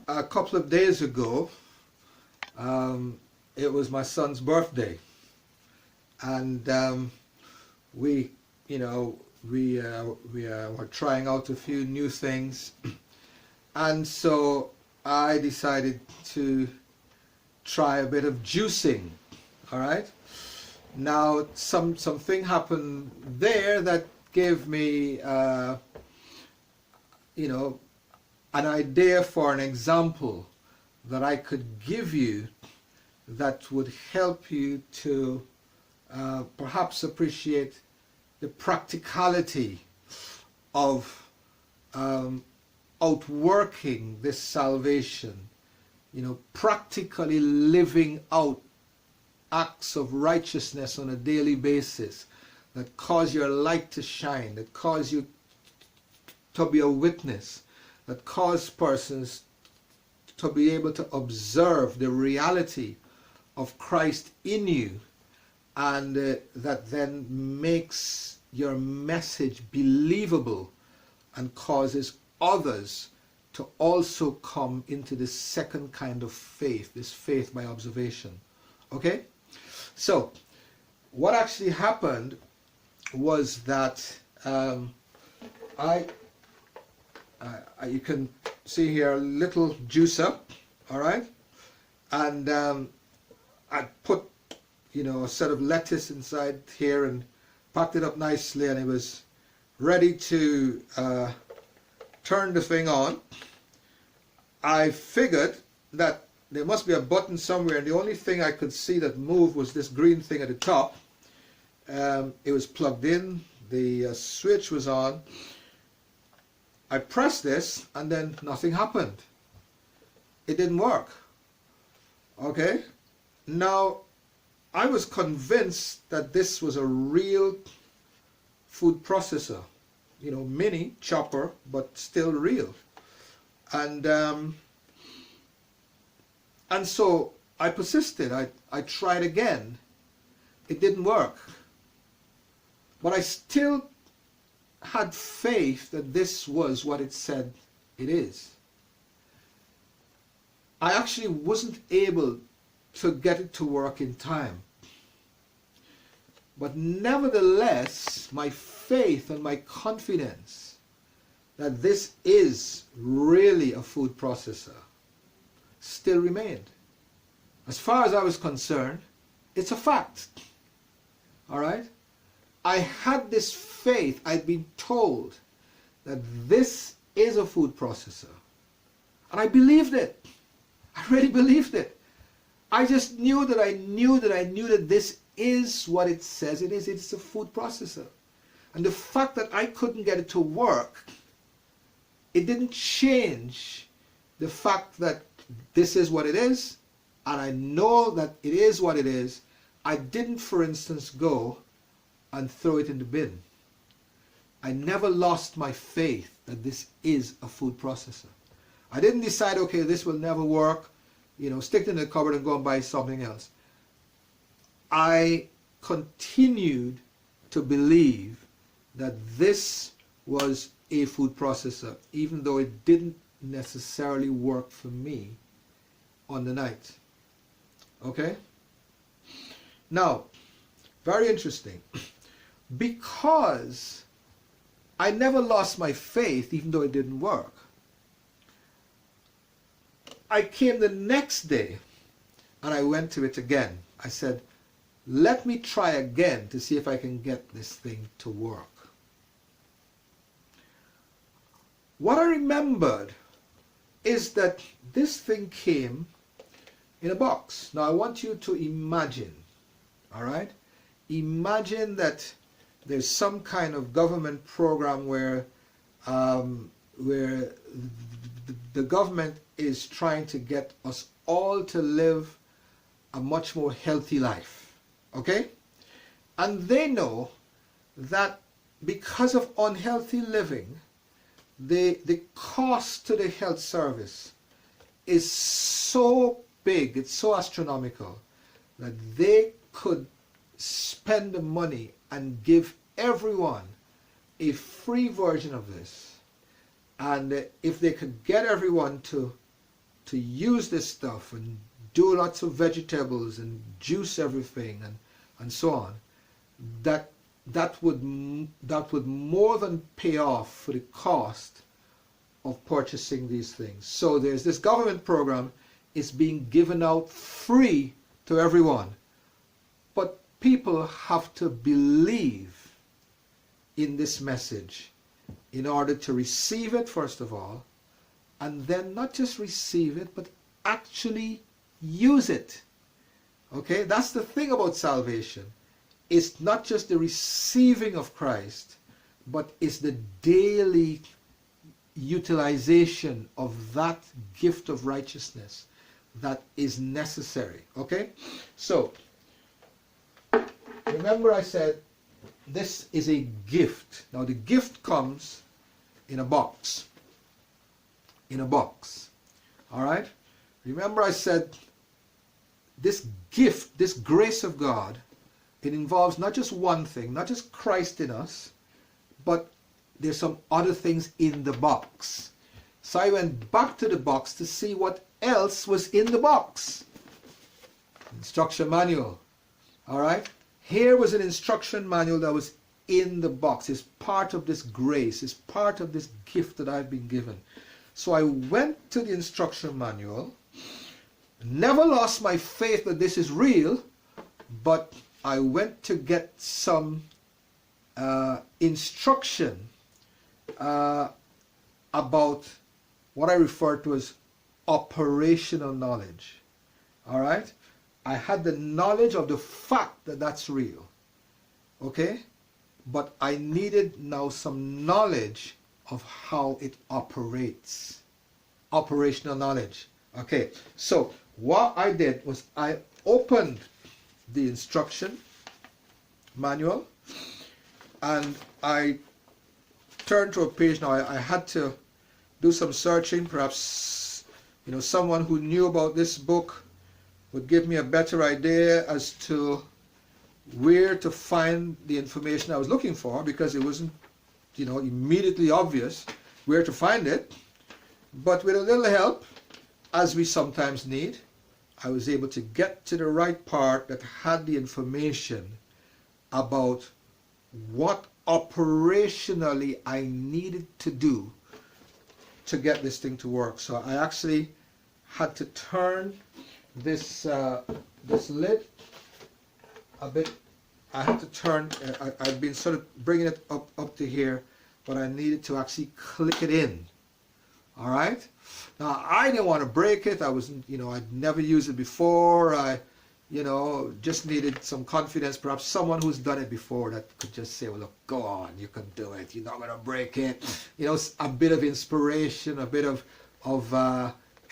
A couple of days ago, it was my son's birthday, and we, were trying out a few new things, and so I decided to try a bit of juicing. All right. Now, something happened there that gave me, an idea for an example that I could give you that would help you to perhaps appreciate the practicality of outworking this salvation, practically living out acts of righteousness on a daily basis that cause your light to shine, that cause you to be a witness, that cause persons to be able to observe the reality of Christ in you, and that then makes your message believable and causes others to also come into this second kind of faith, this faith by observation. Okay? So, what actually happened was that you can see here a little juicer, all right? And I put, a set of lettuce inside here and packed it up nicely, and it was ready to turn the thing on. I figured that there must be a button somewhere, and the only thing I could see that moved was this green thing at the top. It was plugged in, the switch was on. I pressed this, and then nothing happened. It didn't work. Okay? Now, I was convinced that this was a real food processor. Mini, chopper, but still real. And so I persisted. I tried again. It didn't work. But I still had faith that this was what it said it is. I actually wasn't able to get it to work in time. But nevertheless, my faith and my confidence that this is really a food processor still remained. As far as I was concerned, it's a fact. All right? I had this faith. I'd been told that this is a food processor. And I believed it. I really believed it. I just knew that I knew that this is what it says it is. It's a food processor. And the fact that I couldn't get it to work, it didn't change the fact that this is what it is, and I know that it is what it is. I didn't, for instance, go and throw it in the bin. I never lost my faith that this is a food processor. I didn't decide, okay, this will never work, stick it in the cupboard and go and buy something else. I continued to believe that this was a food processor, even though it didn't necessarily work for me on the night. Okay? Now, very interesting. Because I never lost my faith, even though it didn't work, I came the next day and I went to it again. I said, let me try again to see if I can get this thing to work. What I remembered is that this thing came in a box. Now I want you to imagine, all right? Imagine that there's some kind of government program where the government is trying to get us all to live a much more healthy life, okay? And they know that because of unhealthy living, the cost to the health service is so big, it's so astronomical, that they could spend the money and give everyone a free version of this, And if they could get everyone to use this stuff and do lots of vegetables and juice everything and so on, that would more than pay off for the cost of purchasing these things. So there's this government program, it's being given out free to everyone. But people have to believe in this message in order to receive it, first of all, and then not just receive it, but actually use it. Okay, that's the thing about salvation. It's not just the receiving of Christ, but it's the daily utilization of that gift of righteousness that is necessary. Okay, so remember I said this is a gift. Now the gift comes in a box. In a box. All right, remember I said this gift, this grace of God, it involves not just one thing, not just Christ in us, but there's some other things in the box. So I went back to the box to see what else was in the box. Instruction manual. All right, here was an instruction manual that was in the box. It's part of this grace. It's part of this gift that I've been given. So I went to the instruction manual, never lost my faith that this is real, but I went to get some instruction about what I refer to as operational knowledge. All right? I had the knowledge of the fact that that's real. Okay? But I needed now some knowledge of how it operates. Operational knowledge. Okay, so what I did was I opened the instruction manual and I turned to a page. Now I had to do some searching. Perhaps someone who knew about this book would give me a better idea as to where to find the information I was looking for, because it wasn't immediately obvious where to find it. But with a little help, as we sometimes need, I was able to get to the right part that had the information about what operationally I needed to do to get this thing to work. So I actually had to turn this this lid a bit. I had to turn, I've been sort of bringing it up to here, but I needed to actually click it in. All right. Now I didn't want to break it. I wasn't, I'd never used it before. I, just needed some confidence. Perhaps someone who's done it before that could just say, well, look, go on, you can do it. You're not going to break it. A bit of inspiration, a bit of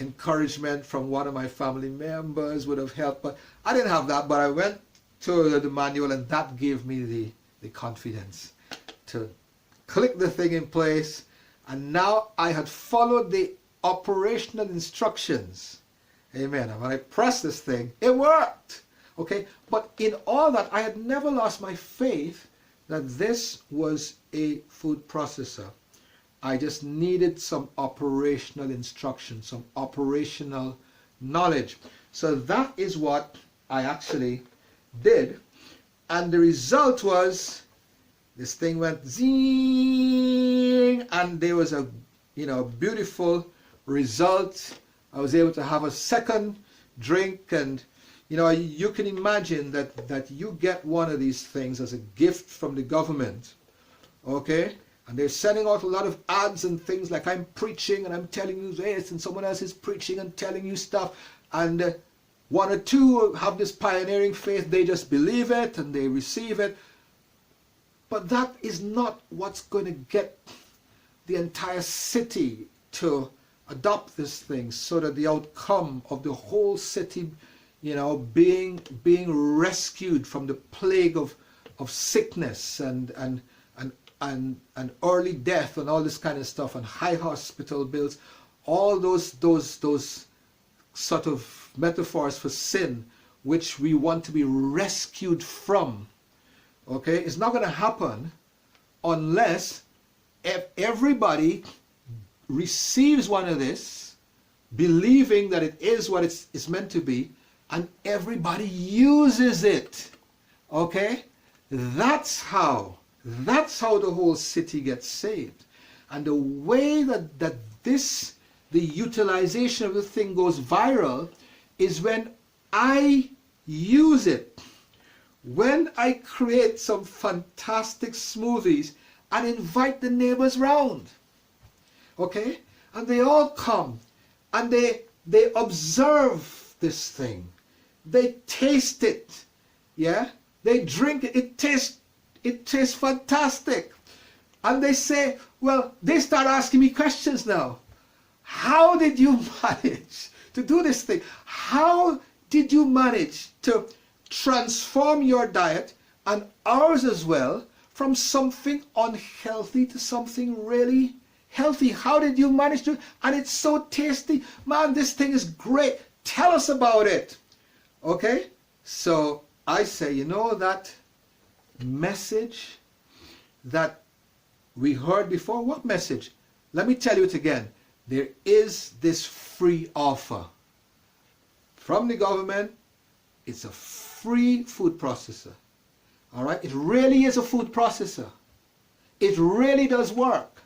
encouragement from one of my family members would have helped. But I didn't have that. But I went to the manual, and that gave me the confidence to click the thing in place. And now I had followed the operational instructions. Amen. And when I pressed this thing, it worked. Okay. But in all that, I had never lost my faith that this was a food processor. I just needed some operational instruction, some operational knowledge. So that is what I actually did. And the result was this thing went zing, and there was a beautiful result. I was able to have a second drink, and you can imagine that you get one of these things as a gift from the government, okay? And they're sending out a lot of ads and things like I'm preaching and I'm telling you this, and someone else is preaching and telling you stuff, and one or two have this pioneering faith. They just believe it and they receive it. But that is not what's going to get the entire city to adopt this thing, so that the outcome of the whole city, being rescued from the plague of sickness and early death and all this kind of stuff, and high hospital bills, all those sort of metaphors for sin, which we want to be rescued from. Okay, it's not going to happen unless everybody receives one of this, believing that it is what it's meant to be, and everybody uses it. Okay? That's how the whole city gets saved. And the way that the utilization of the thing goes viral is when I use it. When I create some fantastic smoothies and invite the neighbors round. Okay? And they all come and they observe this thing. They taste it. Yeah? They drink it. It tastes fantastic. And they say, well, they start asking me questions now. How did you manage to do this thing? How did you manage to transform your diet and ours as well from something unhealthy to something really healthy? How did you manage to? And it's so tasty. Man, this thing is great. Tell us about it. Okay? So I say, you know, that message that we heard before, what message? Let me tell you it again. There is this free offer from the government. It's a free food processor. All right? It really is a food processor. It really does work.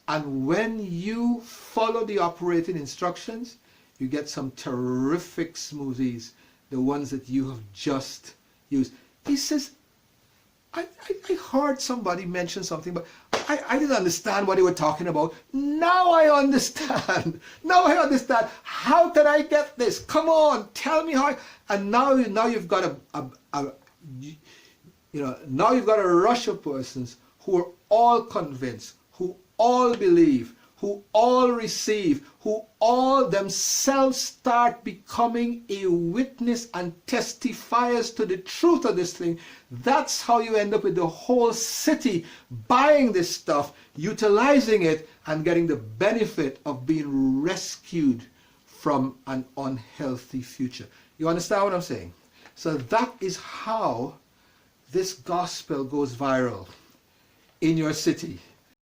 And when you follow the operating instructions, you get some terrific smoothies, the ones that you have just used. He says, I heard somebody mention something, but I didn't understand what they were talking about. Now I understand. Now I understand. How can I get this? Come on, tell me how. And now you've got now you've got a rush of persons who are all convinced, who all believe, who all receive, who all themselves start becoming a witness and testifiers to the truth of this thing. That's how you end up with the whole city buying this stuff, utilizing it, and getting the benefit of being rescued from an unhealthy future. You understand what I'm saying? So that is how this gospel goes viral in your city.